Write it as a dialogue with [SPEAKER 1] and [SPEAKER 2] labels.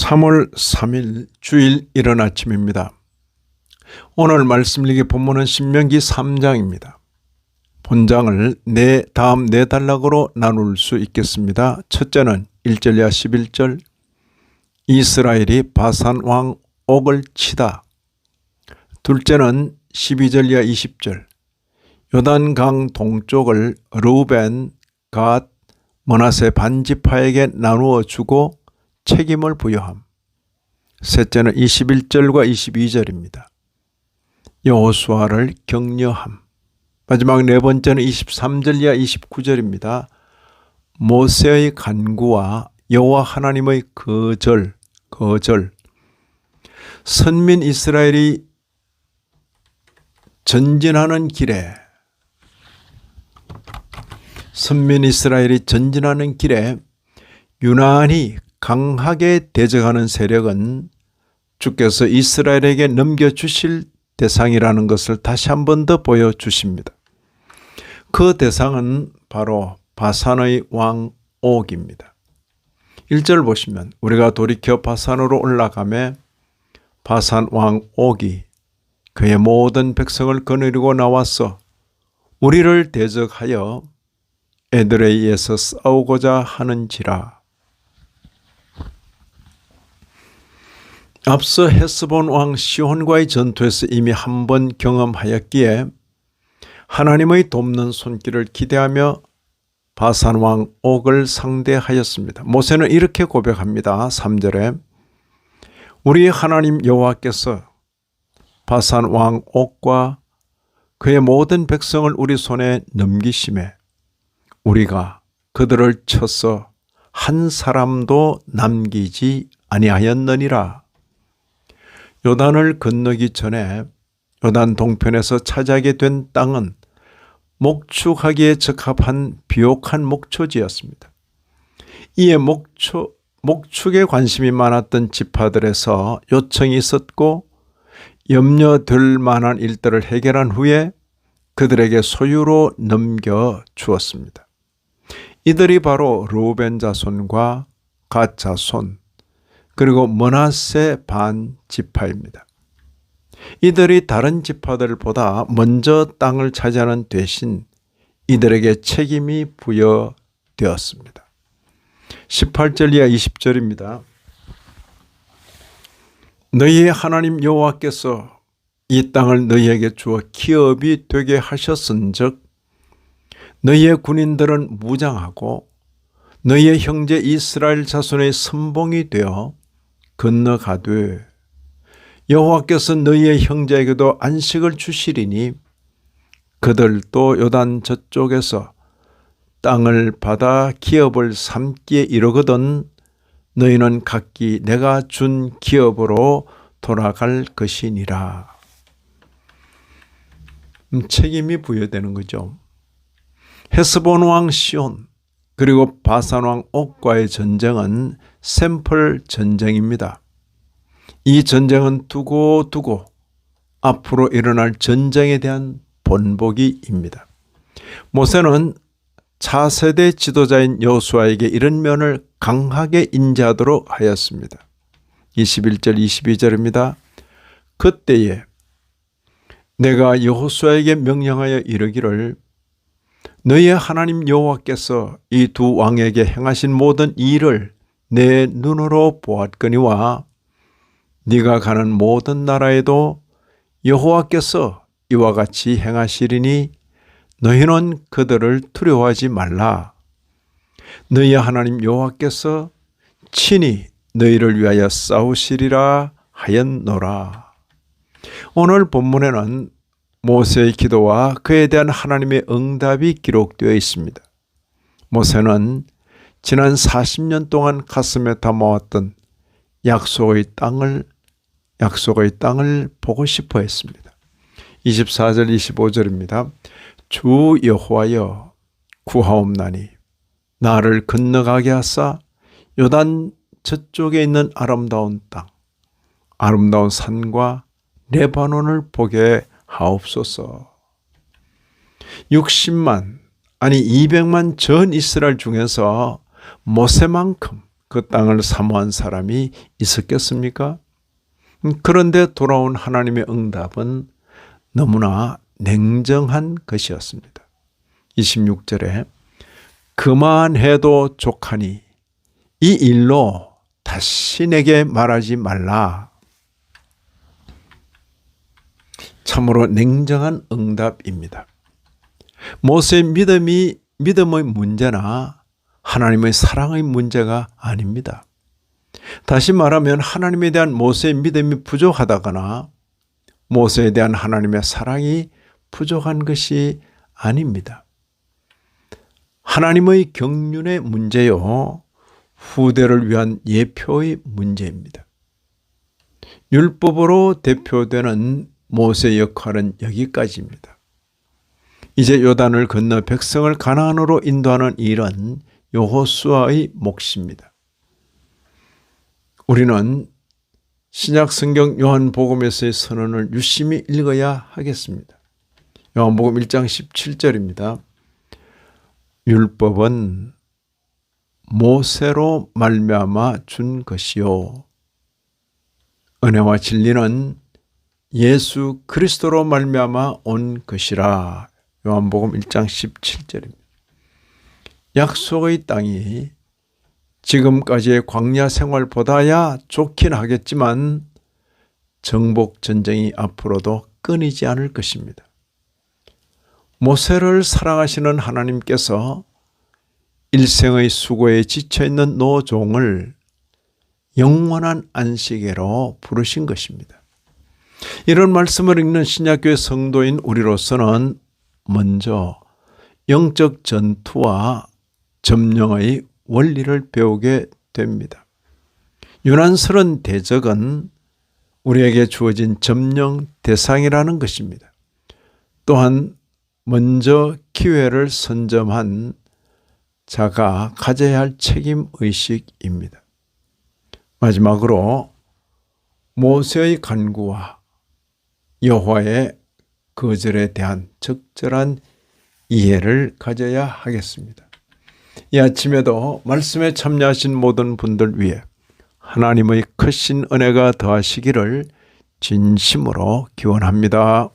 [SPEAKER 1] 3월 3일 주일 이른 아침입니다. 오늘 말씀 읽기 본문은 신명기 3장입니다. 본장을 다음 네 단락으로 나눌 수 있겠습니다. 첫째는 1절 이하 11절, 이스라엘이 바산 왕 옥을 치다. 둘째는 12절 이하 20절, 요단강 동쪽을 르우벤, 갓, 므낫세 반지파에게 나누어 주고 책임을 부여함. 셋째는 21절과 22절입니다. 여호수아를 격려함. 마지막 네 번째는 23절 이하 29절입니다. 모세의 간구와 여호와 하나님의 거절. 선민 이스라엘이 전진하는 길에 유난히 강하게 대적하는 세력은 주께서 이스라엘에게 넘겨주실 대상이라는 것을 다시 한 번 더 보여주십니다. 그 대상은 바로 바산의 왕 옥입니다. 1절 보시면 우리가 돌이켜 바산으로 올라가매 바산 왕 옥이 그의 모든 백성을 거느리고 나와서 우리를 대적하여 에드레이에서 싸우고자 하는지라. 앞서 헤스본 왕 시혼과의 전투에서 이미 한 번 경험하였기에 하나님의 돕는 손길을 기대하며 바산 왕 옥을 상대하였습니다. 모세는 이렇게 고백합니다. 3절에 우리 하나님 여호와께서 바산 왕 옥과 그의 모든 백성을 우리 손에 넘기심에 우리가 그들을 쳐서 한 사람도 남기지 아니하였느니라. 요단을 건너기 전에 요단 동편에서 차지하게 된 땅은 목축하기에 적합한 비옥한 목초지였습니다. 이에 목축에 관심이 많았던 지파들에서 요청이 있었고 염려될 만한 일들을 해결한 후에 그들에게 소유로 넘겨 주었습니다. 이들이 바로 르우벤 자손과 갓 자손 그리고 므낫세 반 지파입니다. 이들이 다른 지파들보다 먼저 땅을 차지하는 대신 이들에게 책임이 부여되었습니다. 18절 이하 20절입니다. 너희의 하나님 여호와께서 이 땅을 너희에게 주어 기업이 되게 하셨은즉 너희의 군인들은 무장하고 너희의 형제 이스라엘 자손의 선봉이 되어 건너가되 여호와께서 너희의 형제에게도 안식을 주시리니 그들도 요단 저쪽에서 땅을 받아 기업을 삼기에 이르거든 너희는 각기 내가 준 기업으로 돌아갈 것이니라. 책임이 부여되는 거죠. 헤스본 왕 시혼 그리고 바산 왕 옥과의 전쟁은 샘플 전쟁입니다. 이 전쟁은 두고 앞으로 일어날 전쟁에 대한 본보기입니다. 모세는 차세대 지도자인 여호수아에게 이런 면을 강하게 인지하도록 하였습니다. 21절 22절입니다. 그때에 내가 여호수아에게 명령하여 이르기를 너희의 하나님 여호와께서 이 두 왕에게 행하신 모든 일을 내 눈으로 보았거니와 네가 가는 모든 나라에도 여호와께서 이와 같이 행하시리니 너희는 그들을 두려워하지 말라. 너희 하나님 여호와께서 친히 너희를 위하여 싸우시리라 하였노라. 오늘 본문에는 모세의 기도와 그에 대한 하나님의 응답이 기록되어 있습니다. 모세는 지난 40년 동안 가슴에 담아왔던 약속의 땅을 보고 싶어 했습니다. 24절 25절입니다. 주 여호와여 구하옵나니 나를 건너가게 하사 요단 저쪽에 있는 아름다운 땅, 아름다운 산과 레바논을 보게 하옵소서. 60만 아니 200만 전 이스라엘 중에서 모세만큼 그 땅을 사모한 사람이 있었겠습니까? 그런데 돌아온 하나님의 응답은 너무나 냉정한 것이었습니다. 26절에 그만해도 족하니 이 일로 다시 내게 말하지 말라. 참으로 냉정한 응답입니다. 모세의 믿음의 문제나 하나님의 사랑의 문제가 아닙니다. 다시 말하면 하나님에 대한 모세의 믿음이 부족하다거나 모세에 대한 하나님의 사랑이 부족한 것이 아닙니다. 하나님의 경륜의 문제요, 후대를 위한 예표의 문제입니다. 율법으로 대표되는 모세의 역할은 여기까지입니다. 이제 요단을 건너 백성을 가나안으로 인도하는 일은 여호수아의 몫입니다. 우리는 신약 성경 요한복음에서의 선언을 유심히 읽어야 하겠습니다. 요한복음 1장 17절입니다. 율법은 모세로 말미암아 준 것이요 은혜와 진리는 예수 그리스도로 말미암아 온 것이라. 요한복음 1장 17절입니다. 약속의 땅이 지금까지의 광야 생활보다야 좋긴 하겠지만 정복 전쟁이 앞으로도 끊이지 않을 것입니다. 모세를 사랑하시는 하나님께서 일생의 수고에 지쳐있는 노종을 영원한 안식에로 부르신 것입니다. 이런 말씀을 읽는 신약교회 성도인 우리로서는 먼저 영적 전투와 점령의 원리를 배우게 됩니다. 유난스러운 대적은 우리에게 주어진 점령 대상이라는 것입니다. 또한 먼저 기회를 선점한 자가 가져야 할 책임의식입니다. 마지막으로 모세의 간구와 여호와의 거절에 대한 적절한 이해를 가져야 하겠습니다. 이 아침에도 말씀에 참여하신 모든 분들 위해 하나님의 크신 은혜가 더하시기를 진심으로 기원합니다.